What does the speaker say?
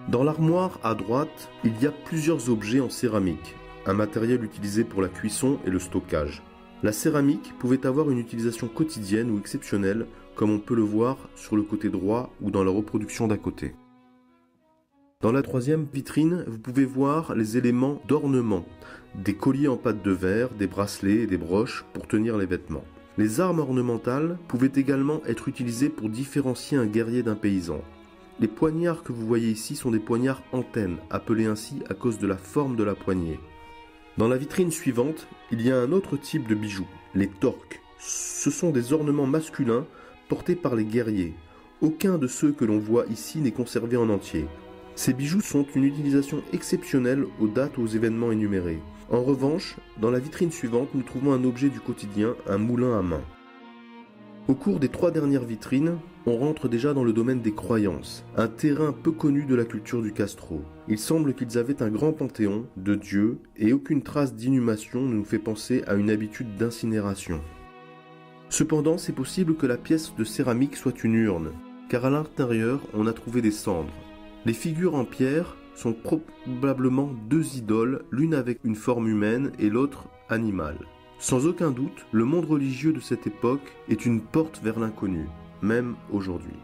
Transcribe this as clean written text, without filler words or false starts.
Dans l'armoire à droite, il y a plusieurs objets en céramique, un matériel utilisé pour la cuisson et le stockage. La céramique pouvait avoir une utilisation quotidienne ou exceptionnelle, comme on peut le voir sur le côté droit ou dans la reproduction d'à côté. Dans la troisième vitrine, vous pouvez voir les éléments d'ornement, des colliers en pâte de verre, des bracelets et des broches pour tenir les vêtements. Les armes ornementales pouvaient également être utilisées pour différencier un guerrier d'un paysan. Les poignards que vous voyez ici sont des poignards antennes, appelés ainsi à cause de la forme de la poignée. Dans la vitrine suivante, il y a un autre type de bijoux, les torques. Ce sont des ornements masculins portés par les guerriers. Aucun de ceux que l'on voit ici n'est conservé en entier. Ces bijoux sont une utilisation exceptionnelle aux dates ou aux événements énumérés. En revanche, dans la vitrine suivante, nous trouvons un objet du quotidien, un moulin à main. Au cours des 3 dernières vitrines, on rentre déjà dans le domaine des croyances, un terrain peu connu de la culture du Castro. Il semble qu'ils avaient un grand panthéon de dieux et aucune trace d'inhumation ne nous fait penser à une habitude d'incinération. Cependant, c'est possible que la pièce de céramique soit une urne, car à l'intérieur, on a trouvé des cendres. Les figures en pierre sont probablement 2 idoles, l'une avec une forme humaine et l'autre animale. Sans aucun doute, le monde religieux de cette époque est une porte vers l'inconnu, même aujourd'hui.